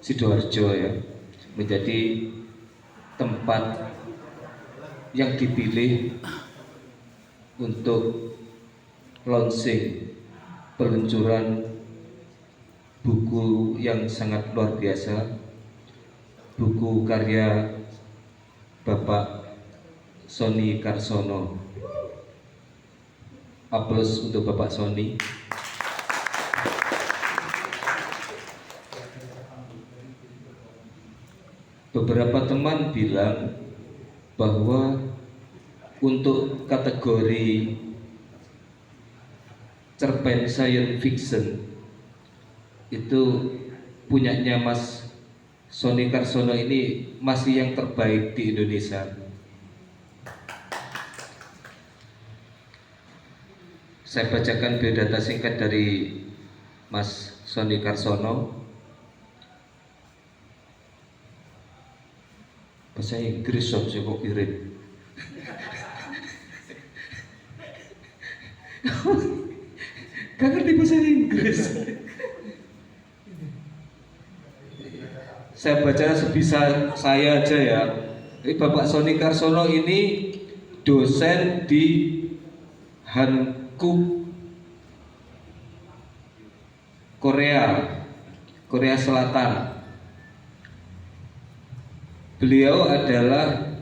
Sidoarjo ya, menjadi tempat yang dipilih untuk launching peluncuran buku yang sangat luar biasa, buku karya Bapak Sony Karsono. Aplaus untuk Bapak Sony. Beberapa teman bilang bahwa untuk kategori cerpen science fiction itu punyanya Mas Sony Karsono ini masih yang terbaik di Indonesia. Saya bacakan biodata singkat dari Mas Sony Karsono. Bahasa Inggris saya kok kirim. Gak ngerti bahasa Inggris. Saya baca sebisa saya aja ya. Ini Bapak Sony Karsono ini dosen di Hankook, Korea Selatan. Beliau adalah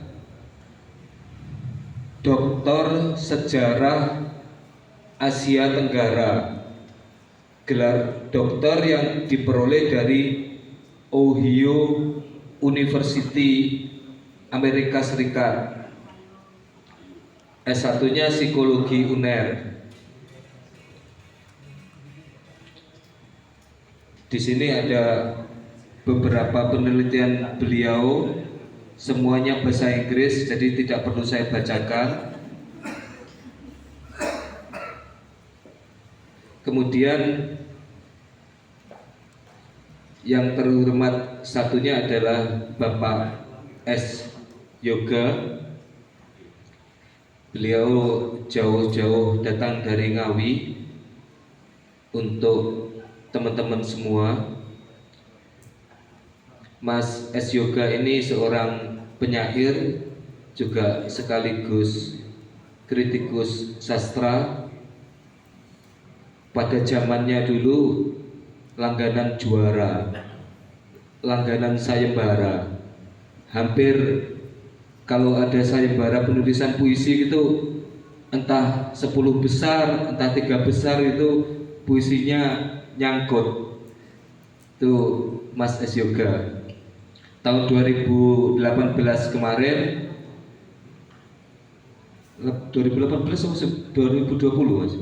Doktor Sejarah Asia Tenggara, gelar doktor yang diperoleh dari Ohio University, Amerika Serikat. S1-nya Psikologi UNER. Di sini ada beberapa penelitian beliau, semuanya bahasa Inggris, jadi tidak perlu saya bacakan. Kemudian yang terhormat satunya adalah Bapak S. Yoga. Beliau jauh-jauh datang dari Ngawi untuk teman-teman semua. Mas S. Yoga ini seorang penyair, juga sekaligus kritikus sastra. Pada zamannya dulu langganan Juara, langganan sayembara. Hampir kalau ada sayembara penulisan puisi itu entah 10 besar, entah 3 besar itu puisinya nyangkut. Itu Mas S. Yoga. Tahun 2018 kemarin, 2018 atau 2020 Mas?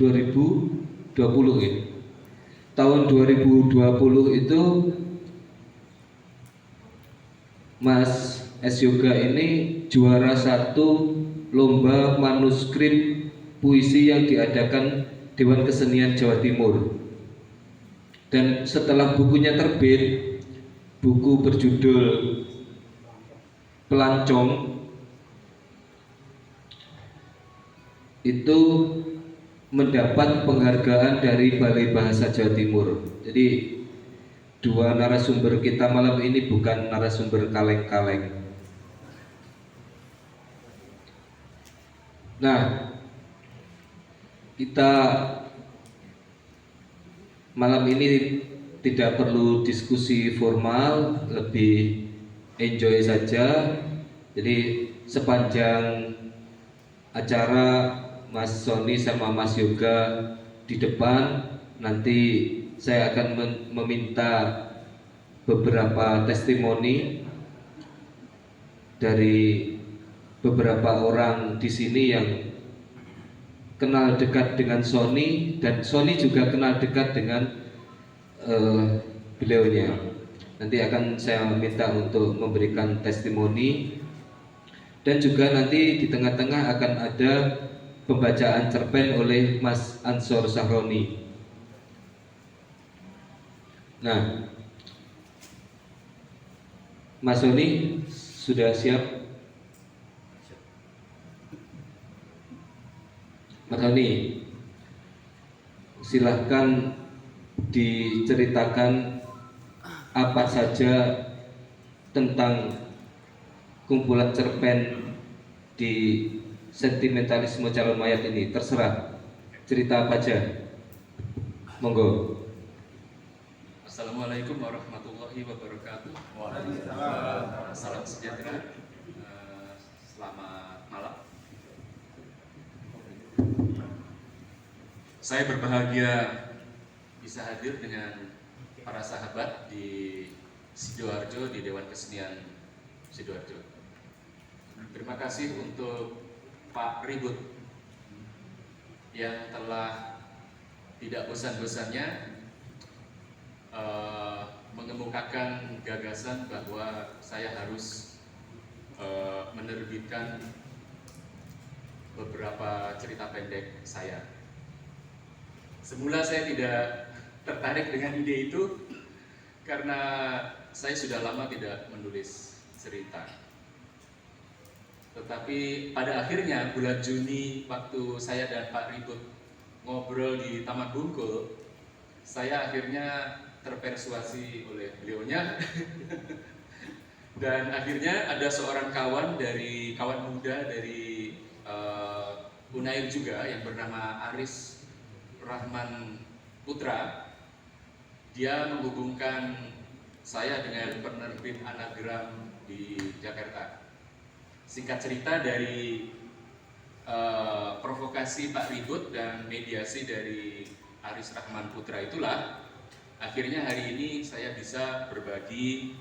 2020 ya. Tahun 2020 itu Mas S. Yoga ini juara 1 lomba manuskrip puisi yang diadakan Dewan Kesenian Jawa Timur. Dan setelah bukunya terbit, buku berjudul Pelancong itu mendapat penghargaan dari Balai Bahasa Jawa Timur. Jadi dua narasumber kita malam ini bukan narasumber kaleng-kaleng. Nah, kita malam ini tidak perlu diskusi formal, lebih enjoy saja. Jadi sepanjang acara Mas Sony sama Mas Yoga di depan, nanti saya akan meminta beberapa testimoni dari beberapa orang di sini yang kenal dekat dengan Sony, dan Sony juga kenal dekat dengan beliaunya. Nanti akan saya minta untuk memberikan testimoni, dan juga nanti di tengah-tengah akan ada pembacaan cerpen oleh Mas Ansor Sahroni. Nah, Mas Sony sudah siap? Mas Sony, silahkan diceritakan apa saja tentang kumpulan cerpen di sentimentalisme calon mayat ini. Terserah, cerita apa aja, monggo. Assalamualaikum warahmatullahi wabarakatuh. Salam sejahtera. Selamat malam. Saya berbahagia bisa hadir dengan para sahabat di Sidoarjo, di Dewan Kesenian Sidoarjo. Terima kasih untuk Pak Ribut yang telah tidak bosan-bosannya mengemukakan gagasan bahwa saya harus menerbitkan beberapa cerita pendek saya. Semula saya tidak tertarik dengan ide itu karena saya sudah lama tidak menulis cerita. Tetapi pada akhirnya bulan Juni waktu saya dan Pak Ribut ngobrol di Taman Bungkul, saya akhirnya terpersuasi oleh beliaunya dan akhirnya ada seorang kawan muda dari Unair juga yang bernama Aris Rahman Putra. Dia menghubungkan saya dengan penerbit Anagram di Jakarta. Singkat cerita, dari provokasi Pak Ribut dan mediasi dari Aris Rahman Putra itulah akhirnya hari ini saya bisa berbagi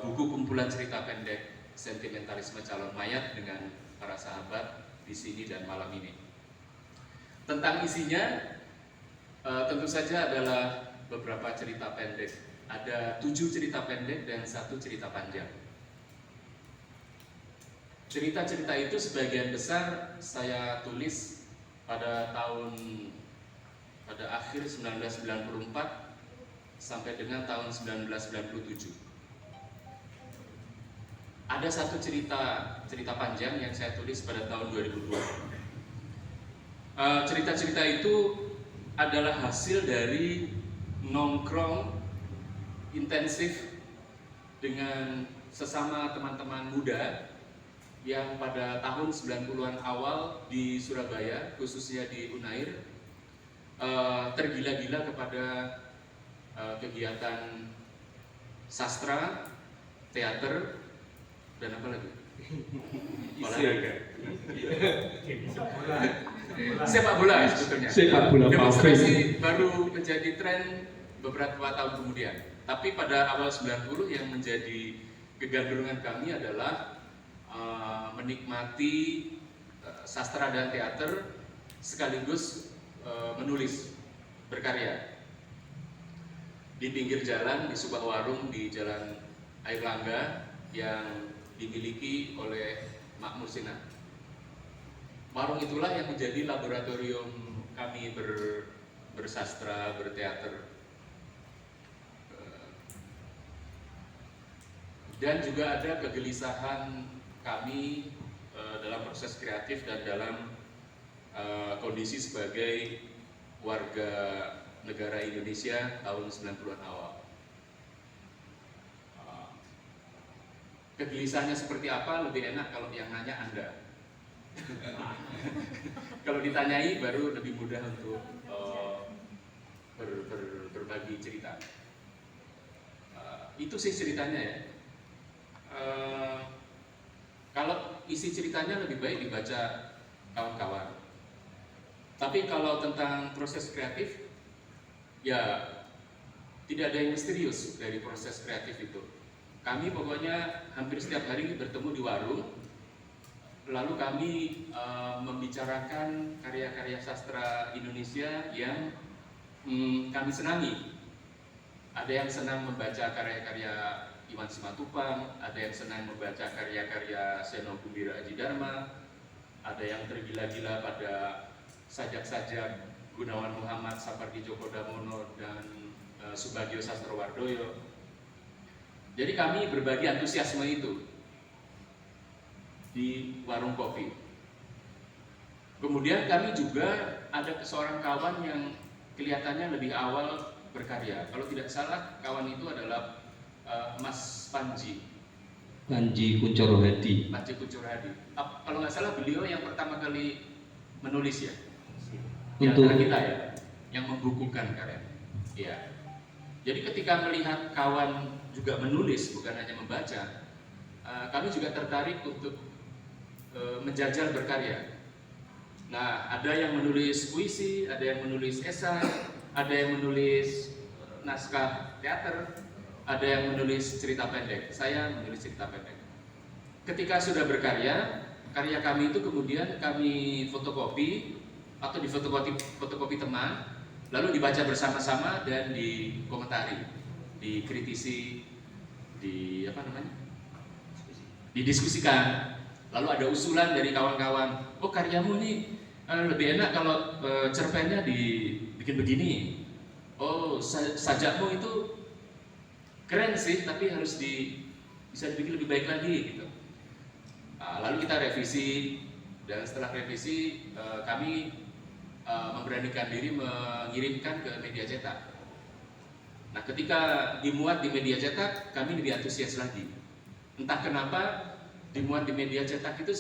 buku kumpulan cerita pendek Sentimentalisme Calon Mayat dengan para sahabat di sini dan malam ini. Tentang isinya tentu saja adalah beberapa cerita pendek. Ada 7 cerita pendek dan 1 cerita panjang. Cerita-cerita itu sebagian besar saya tulis pada akhir 1994 sampai dengan tahun 1997. Ada 1 cerita panjang yang saya tulis pada tahun 2002. Cerita-cerita itu adalah hasil dari nongkrong intensif dengan sesama teman-teman muda yang pada tahun 90-an awal di Surabaya, khususnya di Unair, tergila-gila kepada kegiatan sastra, teater, dan apa lagi? Olahraga. Sepak bola sebetulnya. Sepak bola. Demonstrasi baru menjadi tren beberapa tahun kemudian. Tapi pada awal 90 yang menjadi kegandrungan kami adalah menikmati sastra dan teater sekaligus menulis, berkarya. Di pinggir jalan, di sebuah warung di Jalan Airlangga yang dimiliki oleh Makmur Sinan. Warung itulah yang menjadi laboratorium kami bersastra, berteater. Dan juga ada kegelisahan kami dalam proses kreatif dan dalam kondisi sebagai warga negara Indonesia tahun 90-an awal. Kegelisahannya seperti apa lebih enak kalau yang nanya Anda. Kalau ditanyai baru lebih mudah untuk berbagi cerita. Itu sih ceritanya ya. Kalau isi ceritanya lebih baik dibaca kawan-kawan. Tapi kalau tentang proses kreatif, ya tidak ada yang misterius dari proses kreatif itu. Kami pokoknya hampir setiap hari bertemu di warung, lalu kami membicarakan karya-karya sastra Indonesia yang kami senangi. Ada yang senang membaca karya-karya Iwan Simatupang, ada yang senang membaca karya-karya Seno Gumbira Aji Dharma, ada yang tergila-gila pada sajak-sajak Gunawan Muhammad, Sapardi Djoko Damono, dan Subagio Sastrowardoyo. Jadi kami berbagi antusiasme itu di warung kopi. Kemudian kami juga ada seorang kawan yang kelihatannya lebih awal berkarya. Kalau tidak salah, kawan itu adalah Mas Panji Kuncoro Hadi. Kuncoro Hadi. Kalau nggak salah beliau yang pertama kali menulis ya, di Untuk antara kita ya, yang membukukan karya. Ya. Jadi ketika melihat kawan juga menulis, bukan hanya membaca, kami juga tertarik untuk menjajal berkarya. Nah, ada yang menulis puisi, ada yang menulis esai, ada yang menulis naskah teater, ada yang menulis cerita pendek. Saya menulis cerita pendek. Ketika sudah berkarya, karya kami itu kemudian kami fotokopi atau fotokopi teman, lalu dibaca bersama-sama dan dikomentari, dikritisi, didiskusikan. Lalu ada usulan dari kawan-kawan, oh karyamu nih lebih enak kalau cerpennya dibikin begini. Oh sajakmu itu keren sih, tapi harus bisa dibikin lebih baik lagi gitu. Lalu kita revisi, dan setelah revisi kami memberanikan diri mengirimkan ke media cetak. Nah, ketika dimuat di media cetak, kami lebih antusias lagi. Entah kenapa dimuat di media cetak itu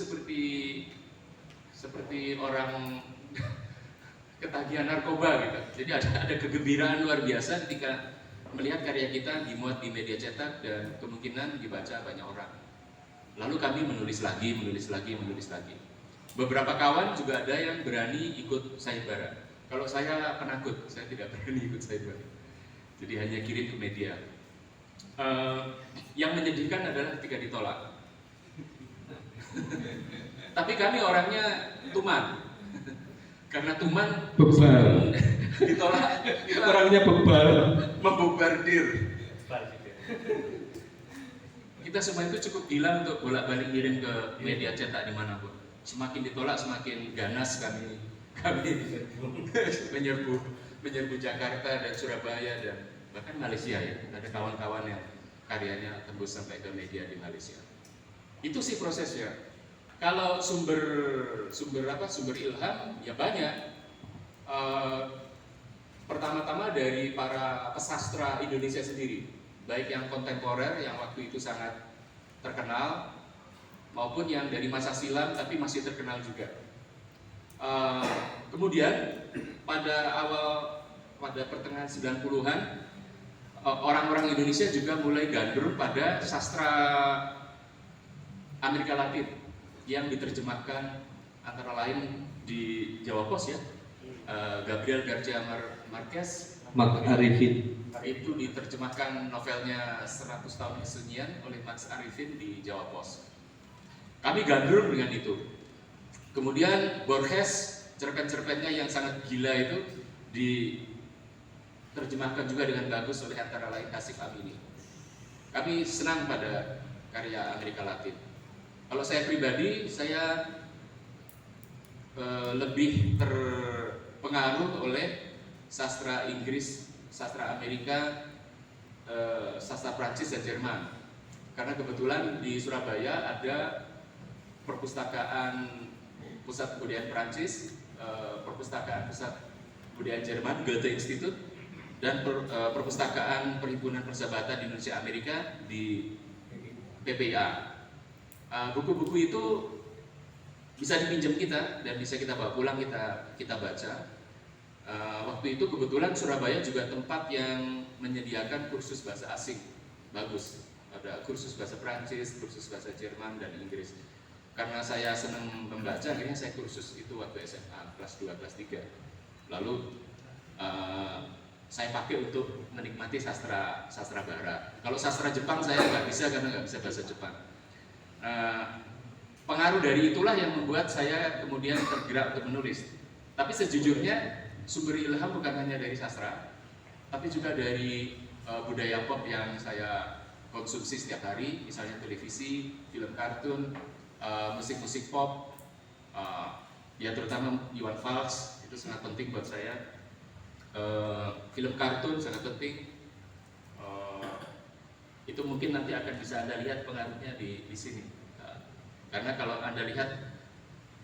seperti orang ketagihan narkoba gitu. Jadi ada kegembiraan luar biasa ketika melihat karya kita dimuat di media cetak dan kemungkinan dibaca banyak orang. Lalu kami menulis lagi. Beberapa kawan juga ada yang berani ikut sayembara. Kalau saya penakut, saya tidak berani ikut sayembara. Jadi hanya kirim ke media. Yang menyedihkan adalah ketika ditolak. Tapi kami orangnya tuman. Karena tuman bebal. ditolak, Orangnya bebal, membobardir. Kita semua itu cukup gila untuk bolak-balik kirim ke media cetak dimanapun. Semakin ditolak, semakin ganas kami menyerbu Jakarta dan Surabaya dan bahkan Malaysia ya. Ada kawan-kawan yang karyanya tembus sampai ke media di Malaysia. Itu sih prosesnya. Kalau sumber ilham ya banyak. Pertama-tama dari para pesastra Indonesia sendiri, baik yang kontemporer yang waktu itu sangat terkenal, maupun yang dari masa silam tapi masih terkenal juga. Kemudian pada pertengahan 90-an, orang-orang Indonesia juga mulai gandrung pada sastra Amerika Latin yang diterjemahkan antara lain di Jawa Pos ya, Gabriel Garcia Marquez, Mak Arifin. itu diterjemahkan novelnya 100 tahun kesunyian oleh Max Arifin di Jawa Pos. Kami gandrung dengan itu. Kemudian Borges, cerpen-cerpennya yang sangat gila itu diterjemahkan juga dengan bagus oleh antara lain Hasif Amini. Kami senang pada karya Amerika Latin. Kalau saya pribadi, saya lebih terpengaruh oleh sastra Inggris, sastra Amerika, sastra Prancis dan Jerman. Karena kebetulan di Surabaya ada perpustakaan Pusat Kebudayaan Prancis, perpustakaan Pusat Kebudayaan Jerman, Goethe Institute, dan perpustakaan Perhimpunan Persahabatan Indonesia Amerika di PPA. Buku-buku itu bisa dipinjam kita dan bisa kita bawa pulang, kita baca. Waktu itu kebetulan Surabaya juga tempat yang menyediakan kursus bahasa asing bagus. Ada kursus bahasa Prancis, kursus bahasa Jerman dan Inggris. Karena saya senang membaca, akhirnya saya kursus itu waktu SMA kelas 2, kelas 3. Lalu saya pakai untuk menikmati sastra Barat. Kalau sastra Jepang saya nggak bisa karena nggak bisa bahasa Jepang. Pengaruh dari itulah yang membuat saya kemudian tergerak untuk menulis. Tapi sejujurnya sumber ilham bukan hanya dari sastra, tapi juga dari budaya pop yang saya konsumsi setiap hari, misalnya televisi, film kartun, musik-musik pop, ya terutama Iwan Fals itu sangat penting buat saya. Film kartun sangat penting. Itu mungkin nanti akan bisa Anda lihat pengaruhnya di sini. Karena kalau Anda lihat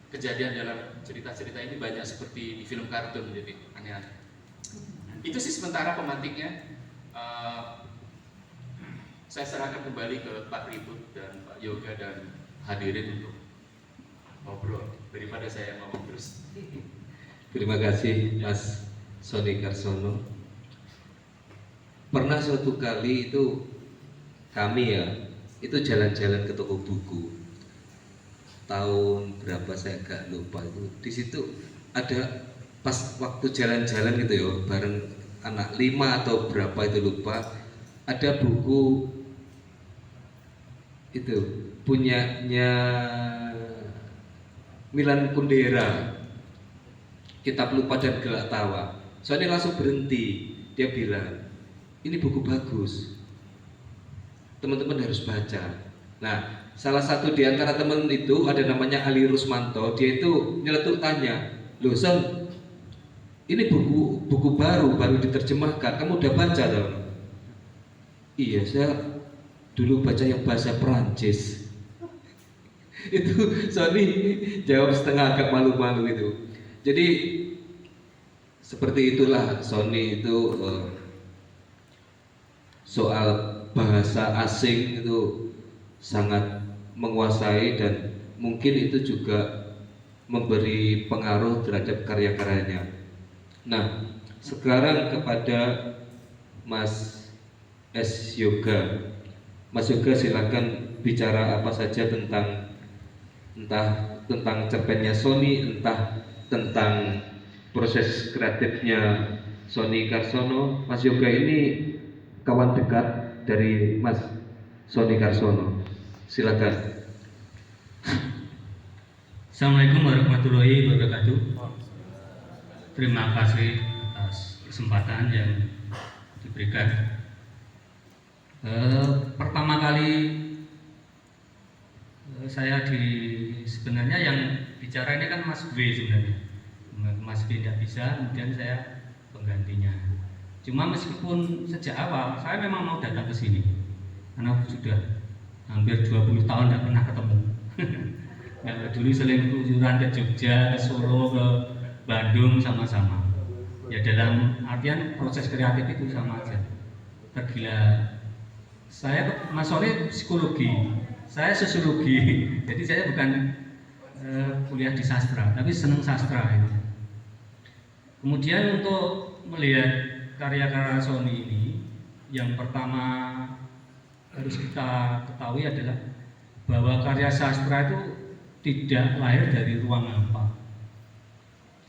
kejadian dalam cerita-cerita ini banyak seperti di film kartun, jadi aneh-aneh. Itu sih sementara pemantiknya. Saya serahkan kembali ke Pak Ribut dan Pak Yoga dan hadirin untuk ngobrol daripada saya ngomong terus. Terima kasih Mas Sony Karsono. Pernah suatu kali itu kami itu jalan-jalan ke toko buku. Tahun berapa saya agak lupa itu. Di situ ada pas waktu jalan-jalan gitu ya, bareng anak 5 atau berapa itu lupa. Ada buku itu punyanya Milan Kundera, Kitab Lupa dan Gelak Tawa. Soalnya langsung berhenti, dia bilang ini buku bagus, teman-teman harus baca. Nah, salah satu di antara teman itu ada namanya Ali Rusmanto. Dia itu nyeletuk tanya, loh Son, ini buku baru diterjemahkan, kamu udah baca loh? Iya, saya dulu baca yang bahasa Perancis. Itu Sony jawab setengah agak malu-malu itu. Jadi seperti itulah Sony itu soal bahasa asing itu sangat menguasai dan mungkin itu juga memberi pengaruh terhadap karya-karyanya. Nah, sekarang kepada Mas S. Yoga. Mas Yoga silakan bicara apa saja tentang entah tentang cerpennya Sony, entah tentang proses kreatifnya Sony Karsono. Mas Yoga ini kawan dekat dari Mas Sony Karsono. Silakan. Assalamualaikum warahmatullahi wabarakatuh. Terima kasih atas kesempatan yang diberikan. Pertama kali saya sebenarnya yang bicara ini kan Mas B sebenarnya. Mas B tidak bisa, kemudian saya penggantinya. Cuma meskipun sejak awal saya memang mau datang ke sini, karena sudah hampir 20 tahun tidak pernah ketemu. Ya, dulu sering keluyuran ke Jogja, ke Solo, ke Bandung sama-sama. Ya dalam artian proses kreatif itu sama aja. Tergila. Saya Mas Sony psikologi, saya sosiologi. Jadi saya bukan kuliah di sastra, tapi senang sastra ini. Kemudian untuk melihat karya-karya Sony ini, yang pertama harus kita ketahui adalah bahwa karya sastra itu tidak lahir dari ruang hampa,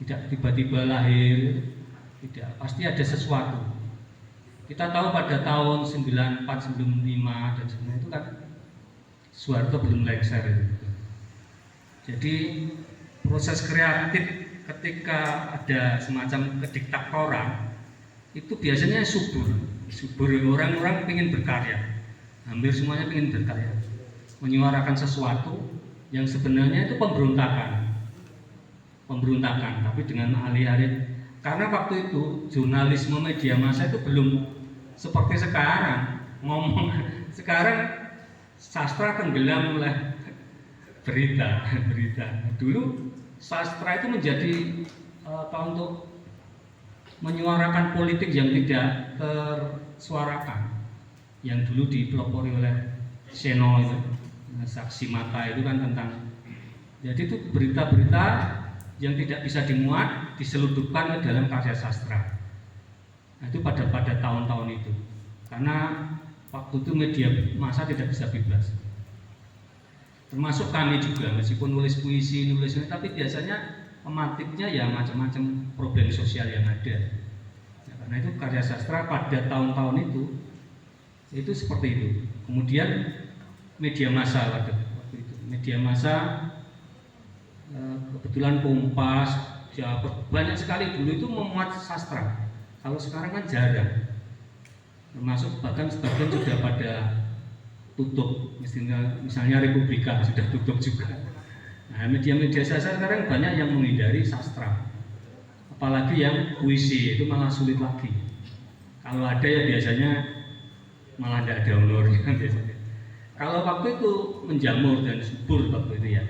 tidak tiba-tiba lahir, tidak, pasti ada sesuatu. Kita tahu pada tahun 94, 95 dan sebagainya itu kan Soeharto belum lengser itu. Jadi proses kreatif ketika ada semacam kediktatoran itu biasanya subur orang-orang ingin berkarya, hampir semuanya ingin berkarya, menyuarakan sesuatu yang sebenarnya itu pemberontakan, tapi dengan alih-alih, karena waktu itu jurnalisme media massa itu belum seperti sekarang ngomong. Sekarang sastra tenggelam oleh berita. Dulu sastra itu menjadi untuk menyuarakan politik yang tidak tersuarakan, yang dulu dipelopori oleh Seno itu, saksi mata itu kan tentang, jadi itu berita-berita yang tidak bisa dimuat diseludupkan ke dalam karya sastra. Nah, itu pada tahun-tahun itu, karena waktu itu media massa tidak bisa bebas. Termasuk kami juga, meskipun nulis puisi, tapi biasanya tematiknya ya macam-macam problem sosial yang ada. Nah, karena itu karya sastra pada tahun-tahun itu seperti itu. Kemudian media massa waktu itu, media massa kebetulan Kompas, ya, banyak sekali dulu itu memuat sastra. Kalau sekarang kan jarang, termasuk bahkan sebagian sudah pada tutup, misalnya Republika sudah tutup juga. Nah, media-media sastra sekarang banyak yang menghindari sastra, apalagi yang puisi itu malah sulit lagi. Kalau ada ya biasanya malah tidak ada honornya biasanya. Kalau waktu itu menjamur dan subur waktu itu ya,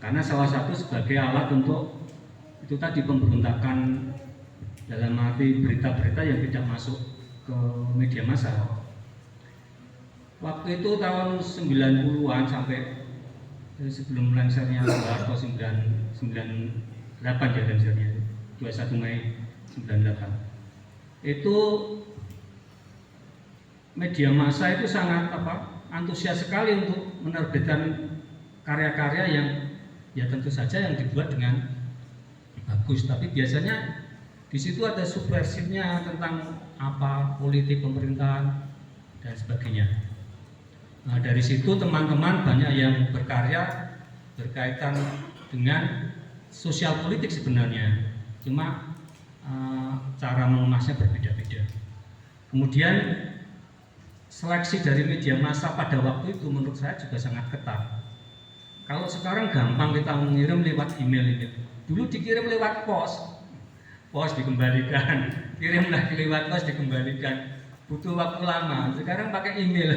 karena salah satu sebagai alat untuk itu tadi pemberontakan dalam arti berita-berita yang tidak masuk ke media massa. Waktu itu tahun 90-an sampai sebelum lengsernya Soeharto 98 ya lengsernya 21 Mei 98 itu media massa itu sangat antusias sekali untuk menerbitkan karya-karya yang ya tentu saja yang dibuat dengan bagus, tapi biasanya di situ ada subversifnya tentang politik pemerintahan dan sebagainya. Nah, dari situ teman-teman banyak yang berkarya berkaitan dengan sosial politik sebenarnya, cuma cara mengemasnya berbeda-beda. Kemudian seleksi dari media massa pada waktu itu menurut saya juga sangat ketat. Kalau sekarang gampang kita mengirim lewat email ini. Dulu dikirim lewat pos dikembalikan, kirim lagi lewat pos dikembalikan, butuh waktu lama. Sekarang pakai email.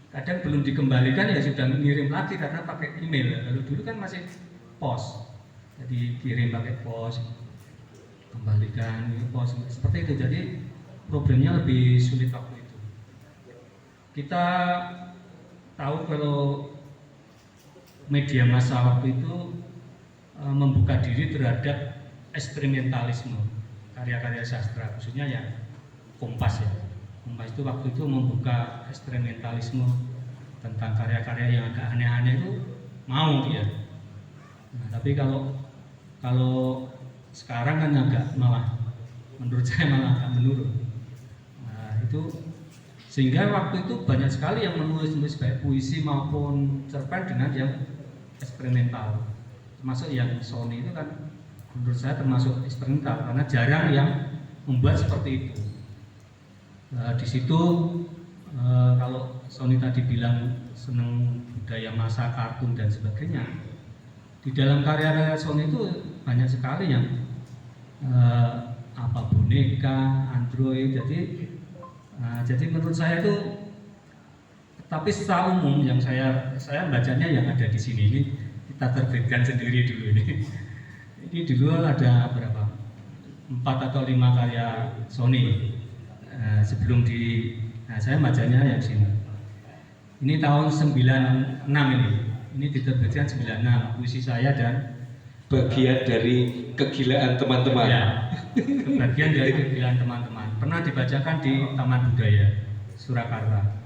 Kadang belum dikembalikan ya sudah ngirim lagi karena pakai email. Lalu dulu kan masih pos, jadi kirim pakai pos, kembalikan pos seperti itu. Jadi problemnya lebih sulit waktu itu. Kita tahu kalau media massa waktu itu membuka diri terhadap eksperimentalisme karya-karya sastra, khususnya yang Kompas ya. Kompas itu waktu itu membuka eksperimentalisme tentang karya-karya yang agak aneh-aneh itu mau dia. Nah, tapi kalau sekarang kan agak malah menurut saya malah agak menurun. Nah, itu sehingga waktu itu banyak sekali yang menulis baik puisi maupun cerpen dengan yang eksperimental, termasuk yang Sony itu kan menurut saya termasuk eksperimental karena jarang yang membuat seperti itu. Di situ kalau Sony tadi bilang senang budaya masa kartun dan sebagainya, di dalam karya-karya Sony itu banyak sekali yang boneka, android, jadi menurut saya itu, tapi secara umum yang saya bacanya yang ada di sini ini kita terbitkan sendiri dulu ini. Ini dulu ada berapa? 4 atau 5 karya Sony sebelum saya bacanya yang sini. Ini tahun 96 ini diterbitkan 96 puisi saya dan bagian dari kegilaan teman-teman. Ya, bagian dari kegilaan teman-teman. Pernah dibacakan di Taman Budaya Surakarta.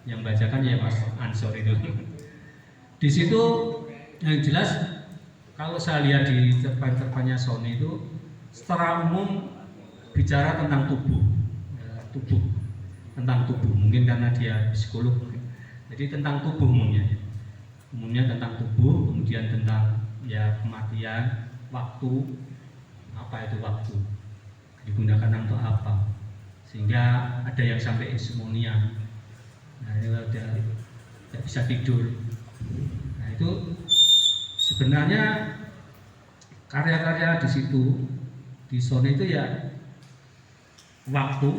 Yang bacakan ya Mas Ansor itu. Di situ yang jelas kalau saya lihat di cerpen-cerpennya Sony itu secara umum bicara tentang tubuh, tentang tubuh. Mungkin karena dia psikolog, jadi tentang tubuh umumnya tentang tubuh, kemudian tentang ya kematian, waktu, apa itu waktu, digunakan untuk apa, sehingga ada yang sampai insomnia, tidak bisa tidur. Nah itu sebenarnya karya-karya di situ di Sony itu ya waktu,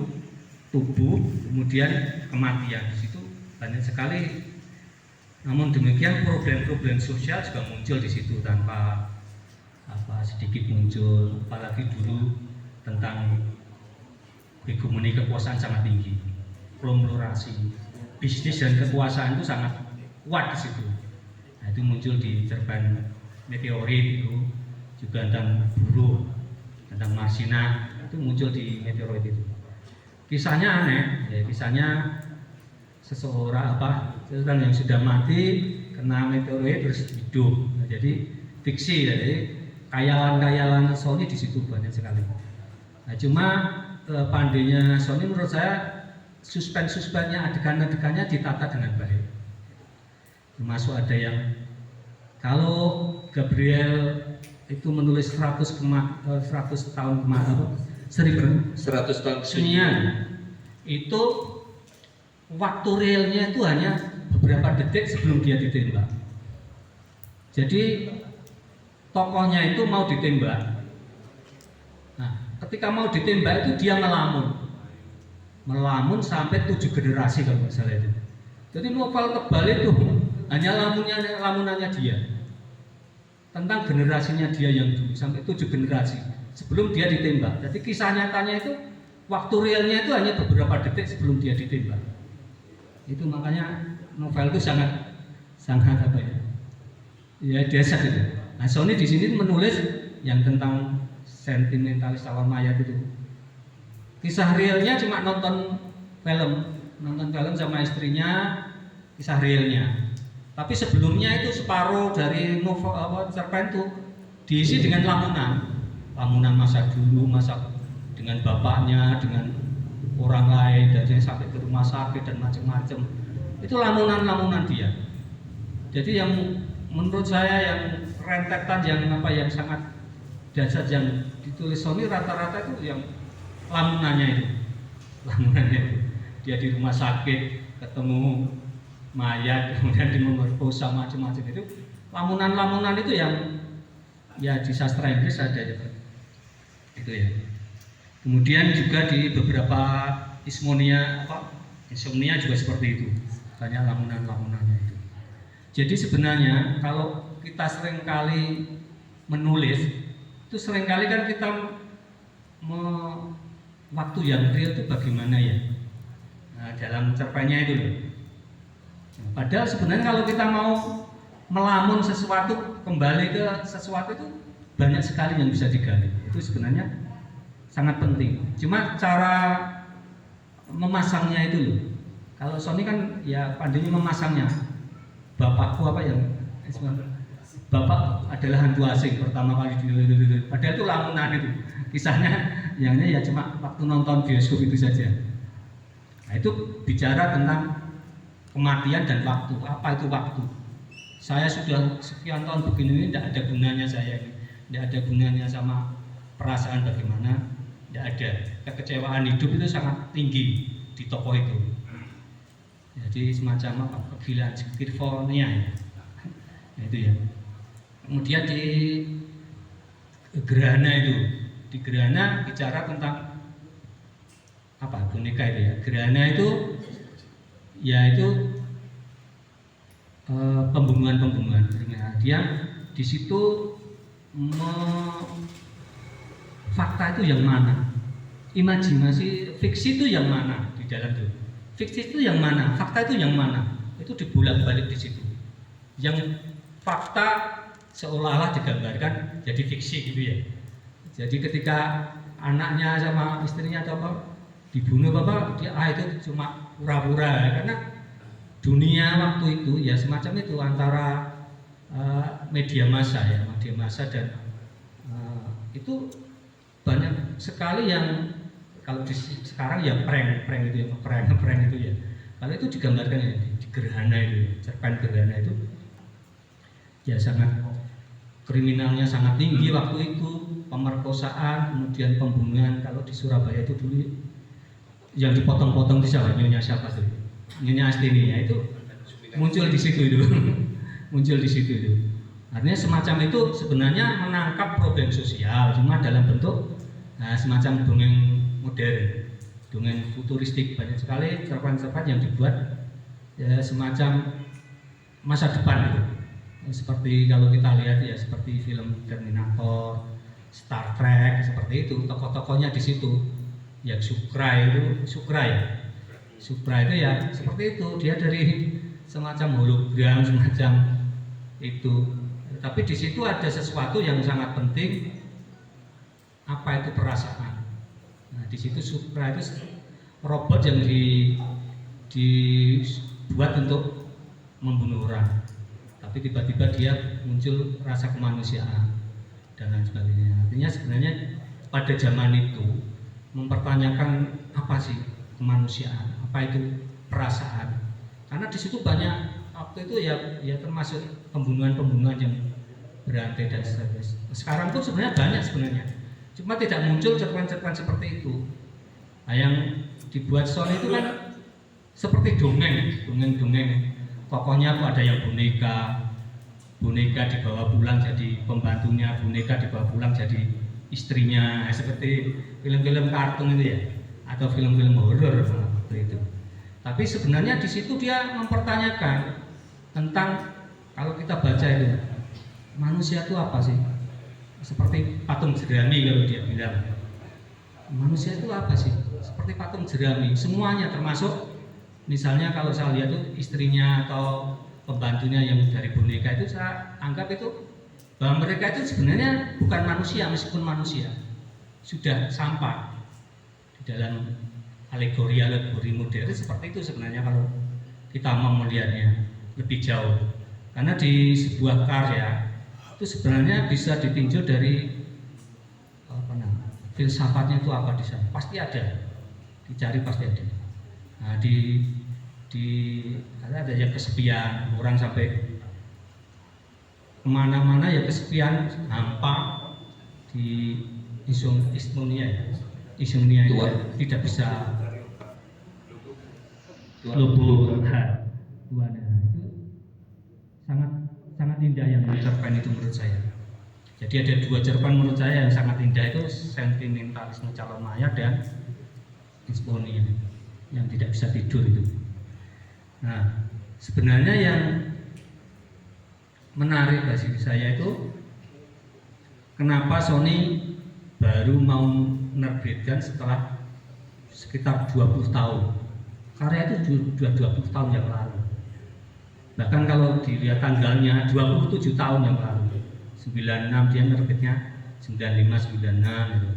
tubuh, kemudian kematian. Di situ banyak sekali. Namun demikian problem-problem sosial juga muncul di situ tanpa sedikit muncul, apalagi dulu tentang hegemoni kekuasaan sangat tinggi, konglomerasi, bisnis dan kekuasaan itu sangat kuat di situ. Nah, itu muncul di cerpen Meteorit itu, juga tentang buruh, tentang Marsina, itu muncul di Meteorit itu. Kisahnya aneh, ya, kisahnya seseorang yang sudah mati kena meteorit terus hidup. Nah, jadi fiksi, jadi khayalan-khayalan Sony di situ banyak sekali. Nah, cuma pandainya Sony menurut saya suspense-suspennya, adegan-adegannya ditata dengan baik. Termasuk ada yang kalau Gabriel itu menulis 100 tahun kemarin, 100 tahun kesunyian itu waktu realnya itu hanya beberapa detik sebelum dia ditembak. Jadi tokohnya itu mau ditembak. Nah, ketika mau ditembak itu dia melamun sampai 7 generasi kalau nggak salah itu. Jadi novel tebal itu hanya lamunannya dia, tentang generasinya dia yang dulu sampai 7 generasi sebelum dia ditembak. Jadi kisah nyatanya itu waktu realnya itu hanya beberapa detik sebelum dia ditembak. Itu makanya novel itu sangat apa ya? Ya dahsyat itu. Nah, Sony di sini menulis yang tentang sentimentalis tawar mayat itu. Kisah realnya cuma nonton film sama istrinya, kisah realnya. Tapi sebelumnya itu separuh dari novel cerpen itu diisi dengan lamunan masa dulu, masa dengan bapaknya, dengan orang lain, dan yang sampai ke rumah sakit dan macam-macam. Itu lamunan dia. Jadi yang menurut saya yang rentetan yang sangat dahsyat yang ditulis Sony rata-rata itu yang lamunannya itu. Dia di rumah sakit ketemu mayat, kemudian dimerkosa macam-macam itu. Lamunan itu yang ya di sastra Inggris ada ya, itu ya. Kemudian juga di beberapa insomnia juga seperti itu, banyak lamunannya itu. Jadi sebenarnya kalau kita seringkali menulis itu seringkali kan kita waktu yang real itu bagaimana ya? Nah, dalam cerpennya itu loh. Padahal sebenarnya kalau kita mau melamun sesuatu, kembali ke sesuatu itu banyak sekali yang bisa digali. Itu sebenarnya sangat penting. Cuma cara memasangnya itu loh. Kalau Sony kan ya pandainya memasangnya. Bapakku apa yang Bapak adalah hantu asing pertama kali di padahal itu lamunan itu. Kisahnya ya cuma waktu nonton bioskop itu saja. Nah, itu bicara tentang kematian dan waktu. Apa itu waktu? Saya sudah sekian tahun begini ini tidak ada gunanya saya ini. Tidak ada gunanya sama perasaan bagaimana. Tidak ada. Kekecewaan hidup itu sangat tinggi di tokoh itu. Jadi semacam apa? Kegilaan skizofrenia ya. Nah, itu ya. Kemudian di Gerhana itu, di Gerhana bicara tentang apa? Boneka itu ya. Gerhana itu yaitu pembunuhan. Dia di situ fakta itu yang mana, imajinasi fiksi itu yang mana di dalam itu, fiksi itu yang mana, fakta itu yang mana, itu dibolak-balik di situ. Yang fakta seolah-olah digambarkan jadi fiksi gitu ya. Jadi ketika anaknya sama istrinya atau apa dibunuh bapak, dia itu cuma pura-pura karena dunia waktu itu ya semacam itu antara media massa dan itu banyak sekali yang kalau sekarang ya prank itu ya. Kalau itu digambarkan ya di Gerhana itu, cerpen Gerhana itu ya sangat kriminalnya sangat tinggi waktu itu, pemerkosaan, kemudian pembunuhan. Kalau di Surabaya itu dulu yang dipotong-potong di siapa? Nyonya siapa tuh? Nyonya Astini ya itu muncul di situ itu. Muncul di situ itu. Artinya semacam itu sebenarnya menangkap problem sosial, cuma dalam bentuk semacam dongeng modern, dongeng futuristik. Banyak sekali cerpen-cerpen yang dibuat ya, semacam masa depan itu. Seperti kalau kita lihat ya seperti film Terminator, Star Trek seperti itu, tokoh-tokohnya di situ. Yang Supra itu ya seperti itu, dia dari semacam hologram semacam itu. Tapi di situ ada sesuatu yang sangat penting, apa itu perasaan. Nah, di situ Supra itu robot yang dibuat untuk membunuh orang. Tapi tiba-tiba dia muncul rasa kemanusiaan dan lain sebagainya. Artinya sebenarnya pada zaman itu mempertanyakan apa sih kemanusiaan, apa itu perasaan. Karena di situ banyak waktu itu ya termasuk pembunuhan yang berantai dan sebagainya. Sekarang pun sebenarnya banyak sebenarnya. Cuma tidak muncul cerpen-cerpen seperti itu. Nah, yang dibuat Sony itu kan seperti dongeng. Tokohnya ada yang boneka dibawa pulang jadi pembantunya, boneka dibawa pulang jadi istrinya, seperti film-film kartun itu ya, atau film-film horor seperti itu. Tapi sebenarnya di situ dia mempertanyakan tentang kalau kita baca itu manusia itu apa sih? seperti patung jerami kalau dia bilang. Manusia itu apa sih? Seperti patung jerami, semuanya termasuk misalnya kalau saya lihat tuh istrinya atau pembantunya yang dari boneka itu saya anggap itu bahwa mereka itu sebenarnya bukan manusia meskipun manusia, sudah sampah di dalam alegori modern seperti itu sebenarnya kalau kita mau melihatnya lebih jauh. Karena di sebuah karya itu sebenarnya bisa ditinjau dari filsafatnya itu apa di sana, pasti ada, dicari pasti ada. Nah, ada yang kesepian, orang sampai kemana-mana ya kesepian, hampa di insomnia itu tidak bisa lubuk Tuhan itu sangat indah yang cerpen itu menurut saya. Jadi ada dua cerpen menurut saya yang sangat indah itu Sentimentalisme Calon Maya dan Insomnia yang tidak bisa tidur itu. Nah, sebenarnya yang menarik bagi saya itu kenapa Sony baru mau menerbitkan setelah sekitar 20 tahun. Karya itu sudah 20 tahun yang lalu. Bahkan kalau dilihat tanggalnya 27 tahun yang lalu. 96 dia nerbitnya 95 96 gitu.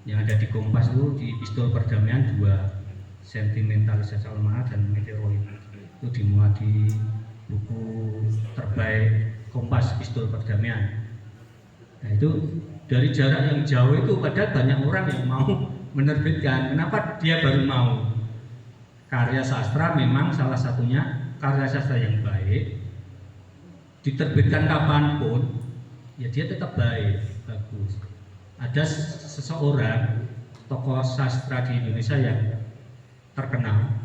Yang ada di Kompas itu di Pistol Perdamaian 2 Sentimentalisme Calon Maya dan Meteoroid itu dimuat di buku terbaik Kompas Pistol Perdamaian. Nah itu dari jarak yang jauh itu padahal banyak orang yang mau menerbitkan. Kenapa dia baru mau? Karya sastra memang salah satunya karya sastra yang baik diterbitkan kapanpun ya dia tetap baik, bagus. Ada seseorang tokoh sastra di Indonesia yang terkenal,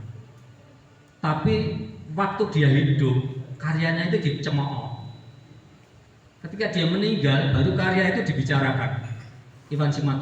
tapi waktu dia hidup karyanya itu dicemooh. Ketika dia meninggal baru karya itu dibicarakan. Iwan Simatupang